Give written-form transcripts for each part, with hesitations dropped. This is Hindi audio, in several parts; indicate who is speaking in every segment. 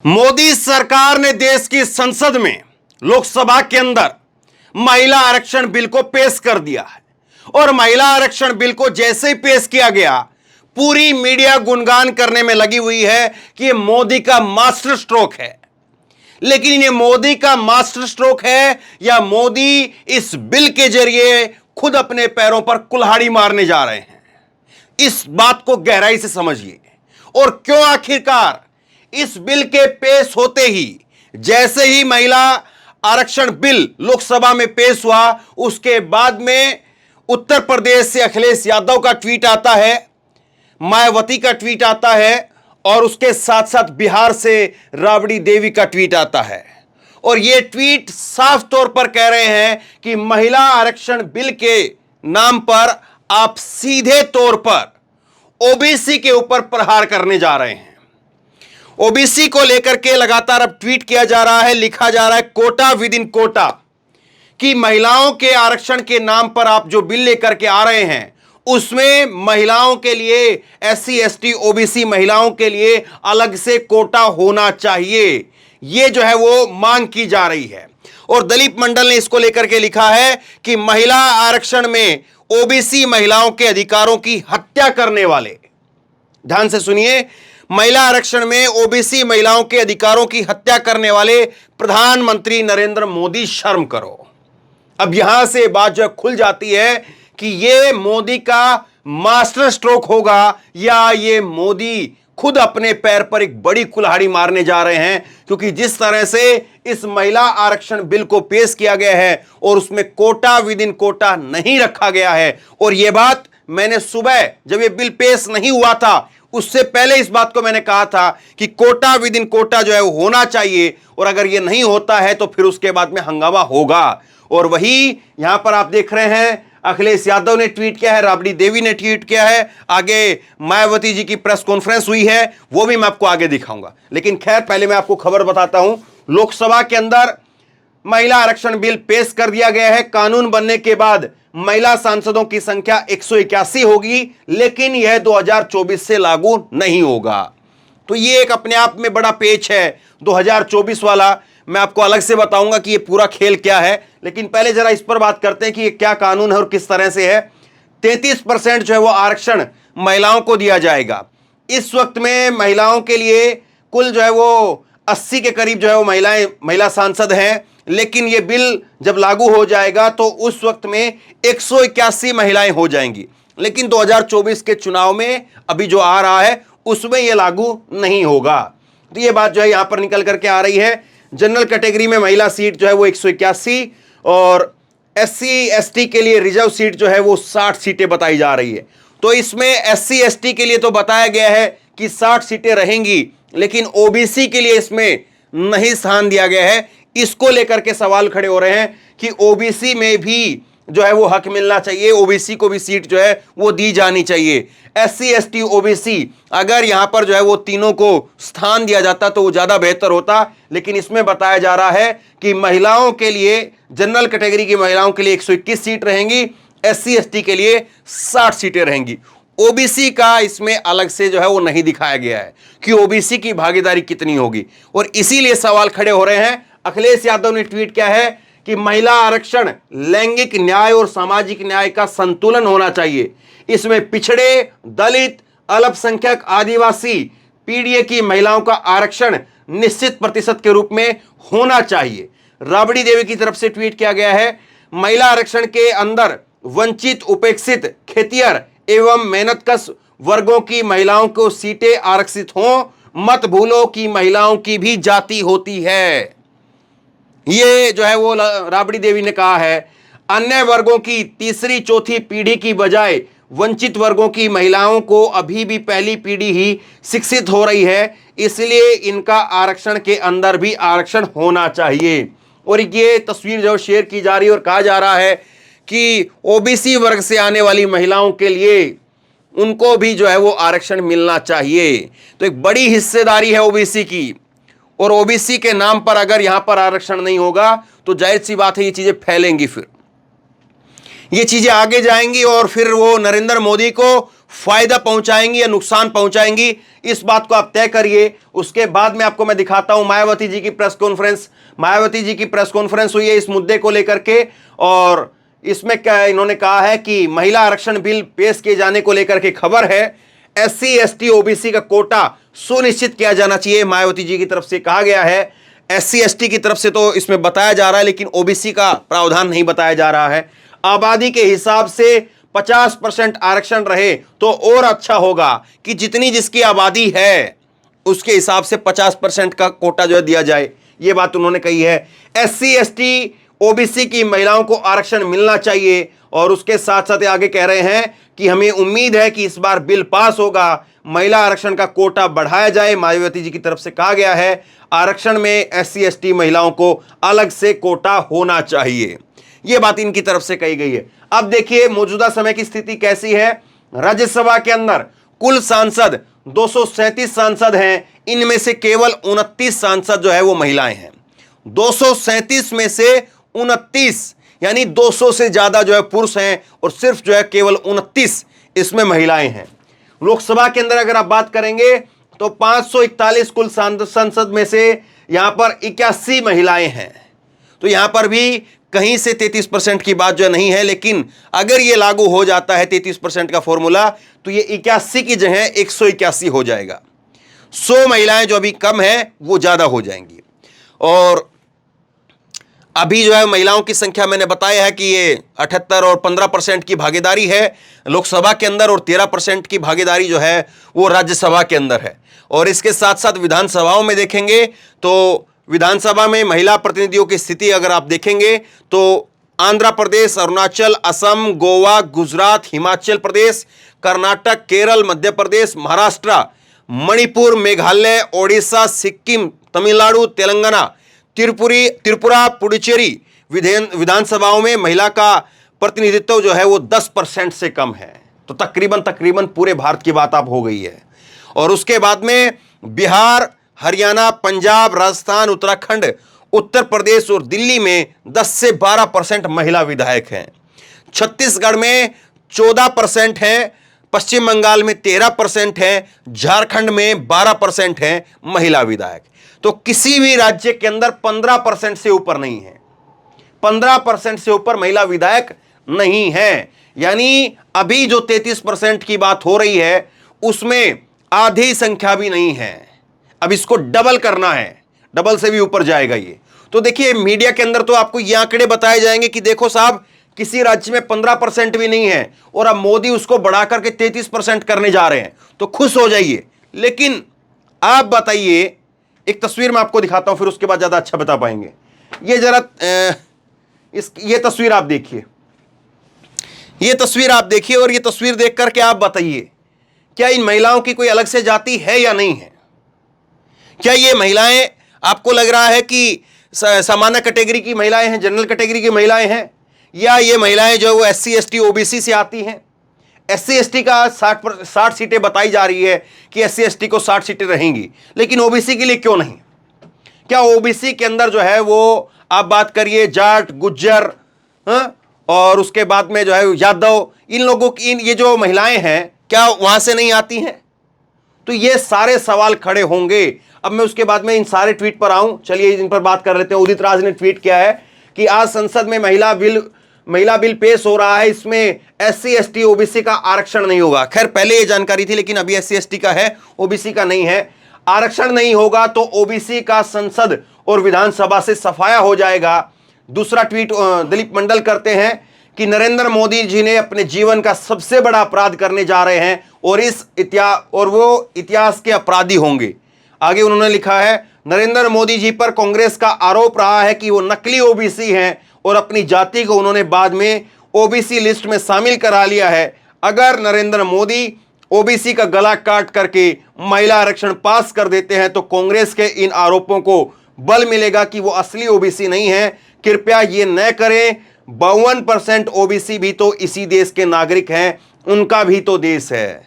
Speaker 1: मोदी सरकार ने देश की संसद में लोकसभा के अंदर महिला आरक्षण बिल को पेश कर दिया है और महिला आरक्षण बिल को जैसे ही पेश किया गया, पूरी मीडिया गुणगान करने में लगी हुई है कि यह मोदी का मास्टर स्ट्रोक है। लेकिन यह मोदी का मास्टर स्ट्रोक है या मोदी इस बिल के जरिए खुद अपने पैरों पर कुल्हाड़ी मारने जा रहे हैं? इस बात को गहराई से समझिए। और क्यों आखिरकार इस बिल के पेश होते ही, जैसे ही महिला आरक्षण बिल लोकसभा में पेश हुआ, उसके बाद में उत्तर प्रदेश से अखिलेश यादव का ट्वीट आता है, मायावती का ट्वीट आता है और उसके साथ साथ बिहार से राबड़ी देवी का ट्वीट आता है। और यह ट्वीट साफ तौर पर कह रहे हैं कि महिला आरक्षण बिल के नाम पर आप सीधे तौर पर ओबीसी के ऊपर प्रहार करने जा रहे हैं। ओबीसी को लेकर के लगातार अब ट्वीट किया जा रहा है, लिखा जा रहा है कोटा विद इन कोटा, कि महिलाओं के आरक्षण के नाम पर आप जो बिल लेकर के आ रहे हैं उसमें महिलाओं के लिए, एससी एसटी ओबीसी महिलाओं के लिए अलग से कोटा होना चाहिए। यह जो है वो मांग की जा रही है। और दलीप मंडल ने इसको लेकर के लिखा है कि महिला आरक्षण में ओबीसी महिलाओं के अधिकारों की हत्या करने वाले, ध्यान से सुनिए, महिला आरक्षण में ओबीसी महिलाओं के अधिकारों की हत्या करने वाले प्रधानमंत्री नरेंद्र मोदी, शर्म करो। अब यहां से बात जो खुल जाती है कि यह मोदी का मास्टर स्ट्रोक होगा या यह मोदी खुद अपने पैर पर एक बड़ी कुल्हाड़ी मारने जा रहे हैं। क्योंकि जिस तरह से इस महिला आरक्षण बिल को पेश किया गया है और उसमें कोटा विद इन कोटा नहीं रखा गया है। और यह बात मैंने सुबह जब यह बिल पेश नहीं हुआ था, उससे पहले इस बात को मैंने कहा था कि कोटा विद इन कोटा जो है वो होना चाहिए, और अगर ये नहीं होता है तो फिर उसके बाद में हंगामा होगा। और वही यहां पर आप देख रहे हैं, अखिलेश यादव ने ट्वीट किया है, राबड़ी देवी ने ट्वीट किया है, आगे मायावती जी की प्रेस कॉन्फ्रेंस हुई है, वो भी मैं आपको आगे दिखाऊंगा। लेकिन खैर, पहले मैं आपको खबर बताता हूं। लोकसभा के अंदर महिला आरक्षण बिल पेश कर दिया गया है। कानून बनने के बाद महिला सांसदों की संख्या 181 होगी, लेकिन यह 2024 से लागू नहीं होगा। तो यह एक अपने आप में बड़ा पेच है 2024 वाला। मैं आपको अलग से बताऊंगा कि यह पूरा खेल क्या है, लेकिन पहले जरा इस पर बात करते हैं कि यह क्या कानून है और किस तरह से है। 33% जो है वो आरक्षण महिलाओं को दिया जाएगा। इस वक्त में महिलाओं के लिए कुल जो है वो 80 के करीब जो है वो महिला सांसद हैं, लेकिन ये बिल जब लागू हो जाएगा तो उस वक्त में 181 महिलाएं हो जाएंगी। लेकिन 2024 के चुनाव में अभी जो आ रहा है उसमें ये लागू नहीं होगा। तो ये बात जो है यहां पर निकल करके आ रही है। जनरल कैटेगरी में महिला सीट जो है वो 181 और एससी एसटी के लिए रिजर्व सीट जो है वो 60 सीटें बताई जा रही है। तो इसमें एससी एसटी के लिए तो बताया गया है कि 60 सीटें रहेंगी, लेकिन ओबीसी के लिए इसमें नहीं स्थान दिया गया है। इसको लेकर के सवाल खड़े हो रहे हैं कि ओबीसी में भी जो है वो हक मिलना चाहिए, ओबीसी को भी सीट जो है वो दी जानी चाहिए। एससी एसटी ओबीसी, अगर यहां पर जो है वो तीनों को स्थान दिया जाता तो वो ज्यादा बेहतर होता। लेकिन इसमें बताया जा रहा है कि महिलाओं के लिए, जनरल कैटेगरी की महिलाओं के लिए 121 सीट रहेंगी, एससी एसटी के लिए 60 सीटें रहेंगी। ओबीसी का इसमें अलग से जो है वो नहीं दिखाया गया है कि ओबीसी की भागीदारी कितनी होगी। और इसीलिए सवाल खड़े हो रहे हैं। अखिलेश यादव ने ट्वीट किया है कि महिला आरक्षण लैंगिक न्याय और सामाजिक न्याय का संतुलन होना चाहिए। इसमें पिछड़े, दलित, अल्पसंख्यक, आदिवासी, पीडीए की महिलाओं का आरक्षण निश्चित प्रतिशत के रूप में होना चाहिए। राबड़ी देवी की तरफ से ट्वीट किया गया है, महिला आरक्षण के अंदर वंचित, उपेक्षित, खेतिहर एवं मेहनतकश वर्गों की महिलाओं को सीटें आरक्षित हों। मत भूलो कि महिलाओं की भी जाति होती है। ये जो है वो राबड़ी देवी ने कहा है। अन्य वर्गों की तीसरी चौथी पीढ़ी की बजाय वंचित वर्गों की महिलाओं को अभी भी पहली पीढ़ी ही शिक्षित हो रही है, इसलिए इनका आरक्षण के अंदर भी आरक्षण होना चाहिए। और ये तस्वीर जो शेयर की जा रही है और कहा जा रहा है कि ओबीसी वर्ग से आने वाली महिलाओं के लिए उनको भी जो है वो आरक्षण मिलना चाहिए। तो एक बड़ी हिस्सेदारी है ओबीसी की, और ओबीसी के नाम पर अगर यहां पर आरक्षण नहीं होगा तो जाहिर सी बात है ये चीजें फैलेंगी, फिर ये चीजें आगे जाएंगी और फिर वो नरेंद्र मोदी को फायदा पहुंचाएंगी या नुकसान पहुंचाएंगी, इस बात को आप तय करिए। उसके बाद में आपको मैं दिखाता हूं मायावती जी की प्रेस कॉन्फ्रेंस। मायावती जी की प्रेस कॉन्फ्रेंस हुई है इस मुद्दे को लेकर के, और इसमें क्या इन्होंने कहा है कि महिला आरक्षण बिल पेश किए जाने को लेकर के खबर है, एससी एसटी ओबीसी का कोटा सुनिश्चित किया जाना चाहिए। मायावती जी की तरफ से कहा गया है। एससी एसटी की तरफ से तो इसमें बताया जा रहा है, लेकिन ओबीसी का प्रावधान नहीं बताया जा रहा है। आबादी के हिसाब से 50% आरक्षण रहे तो और अच्छा होगा कि जितनी जिसकी आबादी है उसके हिसाब से 50% का कोटा जो है दिया जाए, यह बात उन्होंने कही है। एससी एसटी ओबीसी की महिलाओं को आरक्षण मिलना चाहिए, और उसके साथ साथ आगे कह रहे हैं कि हमें उम्मीद है कि इस बार बिल पास होगा, महिला आरक्षण का कोटा बढ़ाया जाए। मायावती जी की तरफ से कहा गया है आरक्षण में एससी एसटी महिलाओं को अलग से कोटा होना चाहिए, यह बात इनकी तरफ से कही गई है। अब देखिए मौजूदा समय की स्थिति कैसी है। राज्यसभा के अंदर कुल सांसद 237 सांसद हैं, इनमें से केवल 29 सांसद जो है वो महिलाएं हैं। 237 में से 29 यानी 200 से ज्यादा जो है पुरुष हैं, और सिर्फ जो है केवल 29 इसमें महिलाएं हैं। लोकसभा के अंदर अगर आप बात करेंगे तो 541 कुल संसद में से यहां पर 81 महिलाएं हैं। तो यहां पर भी कहीं से 33% की बात जो नहीं है, लेकिन अगर यह लागू हो जाता है 33% का फॉर्मूला, तो ये 81 की जगह 181 हो जाएगा। 100 महिलाएं जो अभी कम है वो ज्यादा हो जाएंगी। और अभी जो है महिलाओं की संख्या मैंने बताया है कि ये 78 और 15% की भागीदारी है लोकसभा के अंदर, और 13% की भागीदारी जो है वो राज्यसभा के अंदर है। और इसके साथ साथ विधानसभाओं में देखेंगे तो विधानसभा में महिला प्रतिनिधियों की स्थिति अगर आप देखेंगे तो आंध्र प्रदेश, अरुणाचल, असम, गोवा, गुजरात, हिमाचल प्रदेश, कर्नाटक, केरल, मध्य प्रदेश, महाराष्ट्र, मणिपुर, मेघालय, ओडिशा, सिक्किम, तमिलनाडु, तेलंगाना, त्रिपुरा, पुडुचेरी विधानसभाओं में महिला का प्रतिनिधित्व जो है वो 10% से कम है। तो तकरीबन पूरे भारत की बात आप हो गई है। और उसके बाद में बिहार, हरियाणा, पंजाब, राजस्थान, उत्तराखंड, उत्तर प्रदेश और दिल्ली में 10 से 12% महिला विधायक हैं। छत्तीसगढ़ में 14% हैं, पश्चिम बंगाल में 13% है, झारखंड में 12% है महिला विधायक। तो किसी भी राज्य के अंदर 15% से ऊपर नहीं है, 15% से ऊपर महिला विधायक नहीं है। यानी अभी जो 33% की बात हो रही है उसमें आधी संख्या भी नहीं है। अब इसको डबल करना है, डबल से भी ऊपर जाएगा ये। तो देखिए मीडिया के अंदर तो आपको ये आंकड़े बताए जाएंगे कि देखो साहब किसी राज्य में 15% भी नहीं है, और अब मोदी उसको बढ़ा करके 33% करने जा रहे हैं, तो खुश हो जाइए। लेकिन आप बताइए, एक तस्वीर मैं आपको दिखाता हूं, फिर उसके बाद ज्यादा अच्छा बता पाएंगे। ये जरा ये तस्वीर आप देखिए, ये तस्वीर आप देखिए, और ये तस्वीर देख करके आप बताइए क्या इन महिलाओं की कोई अलग से जाति है या नहीं है। क्या ये महिलाएं आपको लग रहा है कि सामान्य कैटेगरी की महिलाएं हैं, जनरल कैटेगरी की महिलाएं हैं, या ये महिलाएं जो वो एससी एसटी ओबीसी से आती हैं। एससी एसटी का 60 सीटें बताई जा रही है कि एससी एसटी को 60 सीटें रहेंगी, लेकिन ओबीसी के लिए क्यों नहीं। क्या ओबीसी के अंदर जो है वो आप बात करिए जाट, गुज्जर, और उसके बाद में जो है यादव, इन लोगों की ये जो महिलाएं हैं क्या वहां से नहीं आती हैं। तो ये सारे सवाल खड़े होंगे। अब मैं उसके बाद में इन सारे ट्वीट पर आऊं, चलिए इन पर बात कर लेते हैं। उदित राज ने ट्वीट किया है कि आज संसद में महिला बिल पेश हो रहा है, इसमें एससी एसटी ओबीसी का आरक्षण नहीं होगा। खैर पहले ये जानकारी थी, लेकिन अभी एससी एसटी का है, ओबीसी का नहीं है। आरक्षण नहीं होगा तो ओबीसी का संसद और विधानसभा से सफाया हो जाएगा। दूसरा ट्वीट दिलीप मंडल करते हैं कि नरेंद्र मोदी जी ने अपने जीवन का सबसे बड़ा अपराध करने जा रहे हैं, और वो इतिहास के अपराधी होंगे। आगे उन्होंने लिखा है नरेंद्र मोदी जी पर कांग्रेस का आरोप रहा है कि वो नकली ओबीसी हैं, और अपनी जाति को उन्होंने बाद में ओबीसी लिस्ट में शामिल करा लिया है। अगर नरेंद्र मोदी ओबीसी का गला काट करके महिला आरक्षण पास कर देते हैं तो कांग्रेस के इन आरोपों को बल मिलेगा कि वो असली ओबीसी नहीं है। कृपया ये न करें। 52% ओबीसी भी तो इसी देश के नागरिक हैं, उनका भी तो देश है।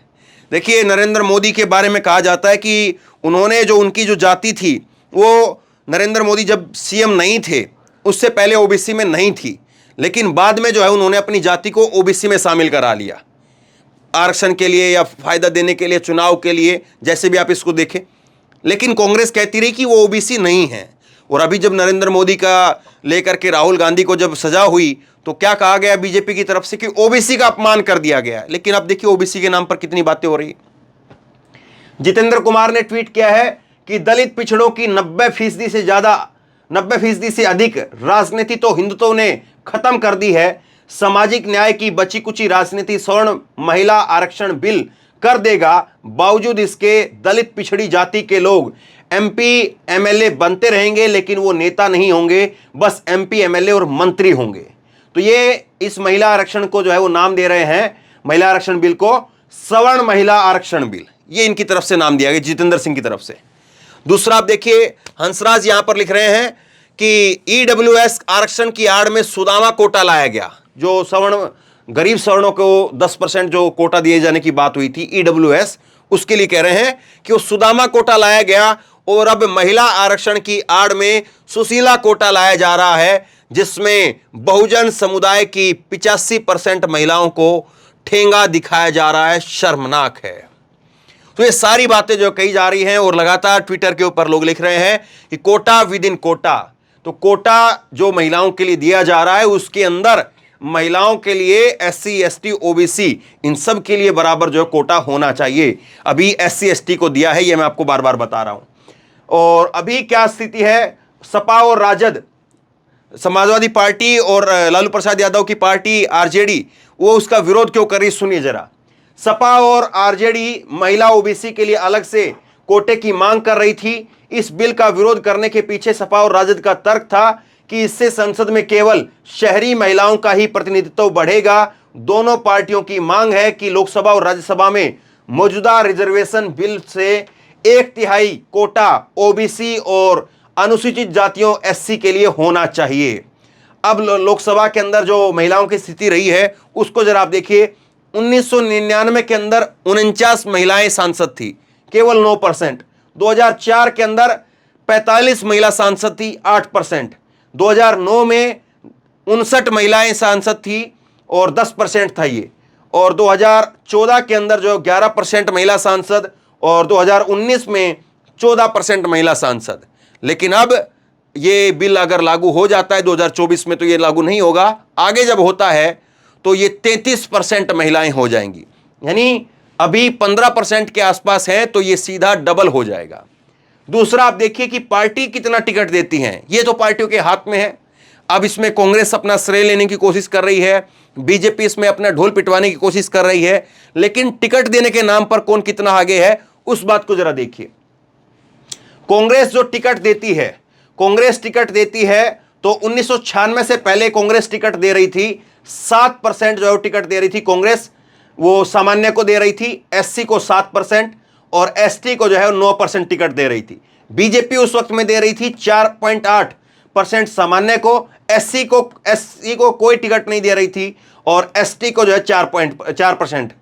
Speaker 1: देखिए नरेंद्र मोदी के बारे में कहा जाता है कि उन्होंने जो उनकी जो जाति थी वो नरेंद्र मोदी जब सीएम नहीं थे उससे पहले ओबीसी में नहीं थी, लेकिन बाद में जो है उन्होंने अपनी जाति को ओबीसी में शामिल करा लिया। आरक्षण के लिए या फायदा देने के लिए, चुनाव के लिए, जैसे भी आप इसको देखें। लेकिन कांग्रेस कहती रही कि वो ओबीसी नहीं है। और अभी जब नरेंद्र मोदी का लेकर के राहुल गांधी को जब सजा हुई तो क्या कहा गया बीजेपी की तरफ से कि ओबीसी का अपमान कर दिया गया। लेकिन अब देखिए ओबीसी के नाम पर कितनी बातें हो रही। जितेंद्र कुमार ने ट्वीट किया है कि दलित पिछड़ों की 90% से ज्यादा, 90% से अधिक राजनीति तो हिंदुत्व ने खत्म कर दी है। सामाजिक न्याय की बची कुची राजनीति सवर्ण महिला आरक्षण बिल कर देगा। बावजूद इसके दलित पिछड़ी जाति के लोग एमपी एमएलए बनते रहेंगे, लेकिन वो नेता नहीं होंगे, बस एमपी एमएलए और मंत्री होंगे। तो ये इस महिला आरक्षण को जो है वो नाम दे रहे हैं, महिला आरक्षण बिल को सवर्ण महिला आरक्षण बिल, ये इनकी तरफ से नाम दिया गया, जितेंद्र सिंह की तरफ से। दूसरा आप देखिए, हंसराज यहां पर लिख रहे हैं कि ईडब्ल्यूएस आरक्षण की आड़ में सुदामा कोटा लाया गया। जो सवर्ण गरीब सवर्णों को 10% जो कोटा दिए जाने की बात हुई थी ईडब्ल्यूएस, उसके लिए कह रहे हैं कि वो सुदामा कोटा लाया गया और अब महिला आरक्षण की आड़ में सुशीला कोटा लाया जा रहा है, जिसमें बहुजन समुदाय की 85% महिलाओं को ठेंगा दिखाया जा रहा है। शर्मनाक है। तो ये सारी बातें जो कही जा रही हैं और लगातार ट्विटर के ऊपर लोग लिख रहे हैं कि कोटा विद इन कोटा। तो कोटा जो महिलाओं के लिए दिया जा रहा है उसके अंदर महिलाओं के लिए एससी एसटी ओबीसी इन सब के लिए बराबर जो कोटा होना चाहिए। अभी एससी एसटी को दिया है, ये मैं आपको बार बार बता रहा हूं। और अभी क्या स्थिति है, सपा और राजद, समाजवादी पार्टी और लालू प्रसाद यादव की पार्टी आरजेडी, वो उसका विरोध क्यों कर रही, सुनिए जरा। सपा और आरजेडी महिला ओबीसी के लिए अलग से कोटे की मांग कर रही थी। इस बिल का विरोध करने के पीछे सपा और राजद का तर्क था कि इससे संसद में केवल शहरी महिलाओं का ही प्रतिनिधित्व बढ़ेगा। दोनों पार्टियों की मांग है कि लोकसभा और राज्यसभा में मौजूदा रिजर्वेशन बिल से 1/3 कोटा ओबीसी और अनुसूचित जातियों एससी के लिए होना चाहिए। अब लोकसभा के अंदर जो महिलाओं की स्थिति रही है उसको जरा आप देखिए। 1999 के अंदर 49 महिलाएं सांसद थी, केवल 9%। 2004 के अंदर 45 महिला सांसद थी, 8%। 2009 में 59 महिलाएं सांसद थी और 10% था ये। और 2014 के अंदर जो 11% महिला सांसद और 2019 में 14% महिला सांसद। लेकिन अब ये बिल अगर लागू हो जाता है 2024 में, तो ये लागू नहीं होगा। आगे जब होता है तो ये 33% महिलाएं हो जाएंगी, यानी अभी 15% के आसपास है, तो ये सीधा डबल हो जाएगा। दूसरा आप देखिए कि पार्टी कितना टिकट देती हैं, ये तो पार्टियों के हाथ में है। अब इसमें कांग्रेस अपना श्रेय लेने की कोशिश कर रही है, बीजेपी इसमें अपना ढोल पिटवाने की कोशिश कर रही है, लेकिन टिकट देने के नाम पर कौन कितना आगे है उस बात को जरा देखिए। कांग्रेस जो टिकट देती है, कांग्रेस टिकट देती है तो 1996 से पहले कांग्रेस टिकट दे रही थी, 7% जो है टिकट दे रही थी कांग्रेस, वो सामान्य को दे रही थी, एससी को 7% और एसटी को जो है 9% टिकट दे रही थी। बीजेपी उस वक्त में दे रही थी 4.8% सामान्य को, एससी को कोई टिकट नहीं दे रही थी और एसटी को जो है 4%।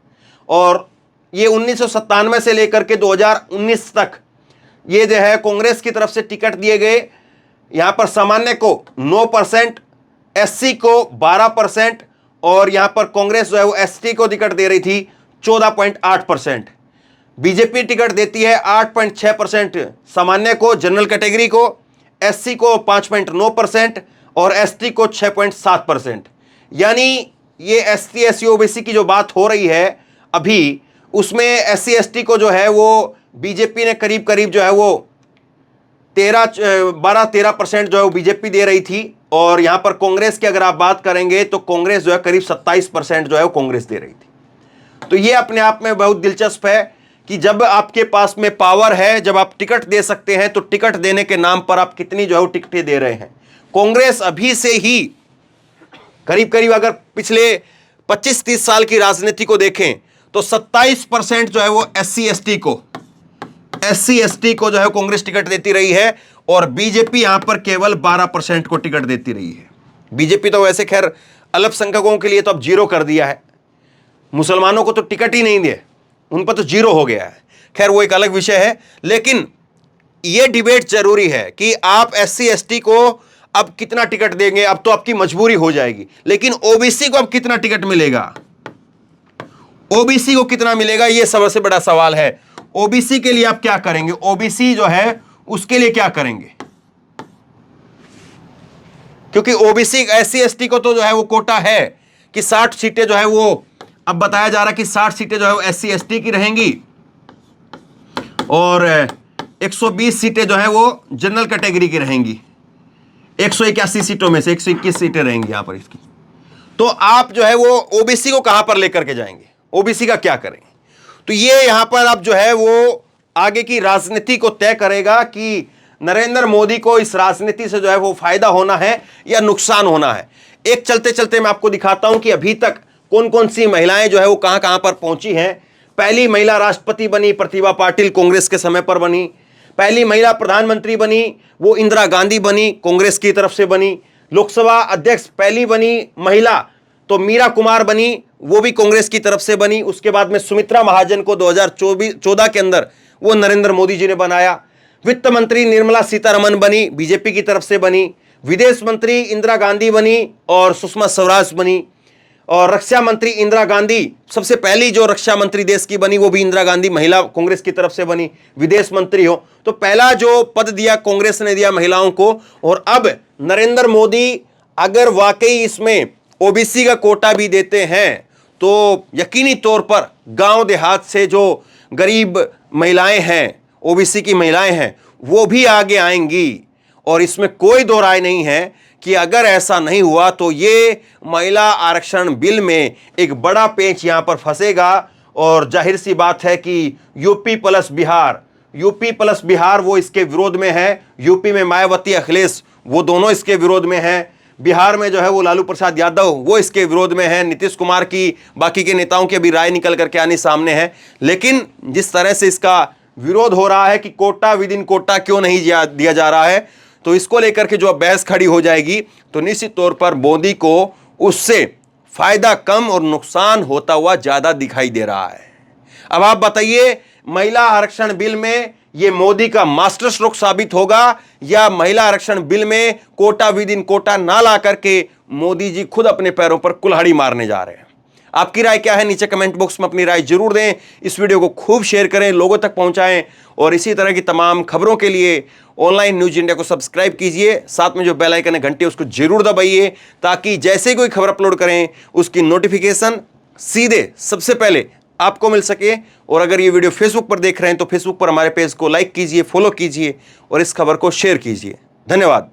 Speaker 1: और ये 1997 से लेकर के 2019 तक ये जो है कांग्रेस की तरफ से टिकट दिए गए। यहां पर सामान्य को 9%, एससी को 12% और यहां पर कांग्रेस जो है वो एसटी को टिकट दे रही थी 14.8%। बीजेपी टिकट देती है 8.6% सामान्य को, जनरल कैटेगरी को, एससी को 5.9% और एसटी को 6.7%। यानी ये एसटी एससी ओबीसी की जो बात हो रही है अभी, उसमें एससी एसटी को जो है वो बीजेपी ने करीब करीब जो है वो 12-13% जो है वो बीजेपी दे रही थी। और यहां पर कांग्रेस की अगर आप बात करेंगे तो कांग्रेस जो है करीब 27% जो है वो कांग्रेस दे रही थी। तो ये अपने आप में बहुत दिलचस्प है कि जब आपके पास में पावर है, जब आप टिकट दे सकते हैं, तो टिकट देने के नाम पर आप कितनी जो है वो टिकटें दे रहे हैं। कांग्रेस अभी से ही करीब करीब अगर पिछले 25-30 साल की राजनीति को देखें तो 27% जो है वो एससी एसटी को जो है कांग्रेस टिकट देती रही है और बीजेपी यहां पर केवल 12% को टिकट देती रही है। बीजेपी तो वैसे खैर अल्पसंख्यकों के लिए तो अब 0 कर दिया है, मुसलमानों को तो टिकट ही नहीं दिए, उन पर तो 0 हो गया है। खैर वो एक अलग विषय है, लेकिन यह डिबेट जरूरी है कि आप एससी एसटी को अब कितना टिकट देंगे। अब तो आपकी मजबूरी हो जाएगी, लेकिन ओबीसी को अब कितना टिकट मिलेगा। ओबीसी को कितना मिलेगा, यह सबसे बड़ा सवाल है। ओबीसी के लिए आप क्या करेंगे, ओबीसी जो है उसके लिए क्या करेंगे, क्योंकि ओबीसी एससी एसटी को तो जो है वो कोटा है कि 60 सीटें जो है वो, अब बताया जा रहा है कि 60 सीटें जो है वो एससी एसटी की रहेंगी और 120 सीटें जो है वो जनरल कैटेगरी की रहेंगी। 181 सीटों में से 121 सीटें रहेंगी यहां पर इसकी। तो आप जो है वो ओबीसी को कहां पर लेकर के जाएंगे, ओबीसी का क्या करेंगे? तो ये यहां पर आप जो है वो आगे की राजनीति को तय करेगा कि नरेंद्र मोदी को इस राजनीति से जो है वो फायदा होना है या नुकसान होना है। एक चलते चलते मैं आपको दिखाता हूं कि अभी तक कौन कौन सी महिलाएं जो है वो कहां कहां पर पहुंची हैं। पहली महिला राष्ट्रपति बनी प्रतिभा पाटिल, कांग्रेस के समय पर बनी। पहली महिला प्रधानमंत्री बनी वो इंदिरा गांधी बनी, कांग्रेस की तरफ से बनी। लोकसभा अध्यक्ष पहली बनी महिला तो मीरा कुमार बनी, वो भी कांग्रेस की तरफ से बनी। उसके बाद में सुमित्रा महाजन को 2014 के अंदर वो नरेंद्र मोदी जी ने बनाया। वित्त मंत्री निर्मला सीतारमण बनी, बीजेपी की तरफ से बनी। विदेश मंत्री इंदिरा गांधी बनी और सुषमा स्वराज बनी। और रक्षा मंत्री इंदिरा गांधी, सबसे पहली जो रक्षा मंत्री देश की बनी वो भी इंदिरा गांधी, महिला, कांग्रेस की तरफ से बनी, विदेश मंत्री हो। तो पहला जो पद दिया कांग्रेस ने दिया महिलाओं को। और अब नरेंद्र मोदी अगर वाकई इसमें ओबीसी का कोटा भी देते हैं तो यकीनी तौर पर गांव देहात से जो गरीब महिलाएं हैं, ओबीसी की महिलाएं हैं, वो भी आगे आएंगी। और इसमें कोई दो राय नहीं है कि अगर ऐसा नहीं हुआ तो ये महिला आरक्षण बिल में एक बड़ा पेंच यहां पर फंसेगा। और जाहिर सी बात है कि यूपी प्लस बिहार वो इसके विरोध में है। यूपी में मायावती, अखिलेश वो दोनों इसके विरोध में हैं। बिहार में जो है वो लालू प्रसाद यादव वो इसके विरोध में है। नीतीश कुमार की, बाकी के नेताओं की अभी राय निकल करके आने सामने है। लेकिन जिस तरह से इसका विरोध हो रहा है कि कोटा विद इन कोटा क्यों नहीं दिया जा रहा है, तो इसको लेकर के जो बहस खड़ी हो जाएगी तो निश्चित तौर पर मोदी को उससे फायदा कम और नुकसान होता हुआ ज्यादा दिखाई दे रहा है। अब आप बताइए, महिला आरक्षण बिल में ये मोदी का मास्टर स्ट्रोक साबित होगा या महिला आरक्षण बिल में कोटा विद इन कोटा ना ला करके मोदी जी खुद अपने पैरों पर कुल्हाड़ी मारने जा रहे हैं? आपकी राय क्या है, नीचे कमेंट बॉक्स में अपनी राय जरूर दें। इस वीडियो को खूब शेयर करें, लोगों तक पहुंचाएं और इसी तरह की तमाम खबरों के लिए ऑनलाइन न्यूज इंडिया को सब्सक्राइब कीजिए। साथ में जो बेल आइकन है घंटी उसको जरूर दबाइए ताकि जैसे कोई खबर अपलोड करें उसकी नोटिफिकेशन सीधे सबसे पहले आपको मिल सके। और अगर ये वीडियो फेसबुक पर देख रहे हैं तो फेसबुक पर हमारे पेज को लाइक कीजिए, फॉलो कीजिए और इस खबर को शेयर कीजिए। धन्यवाद।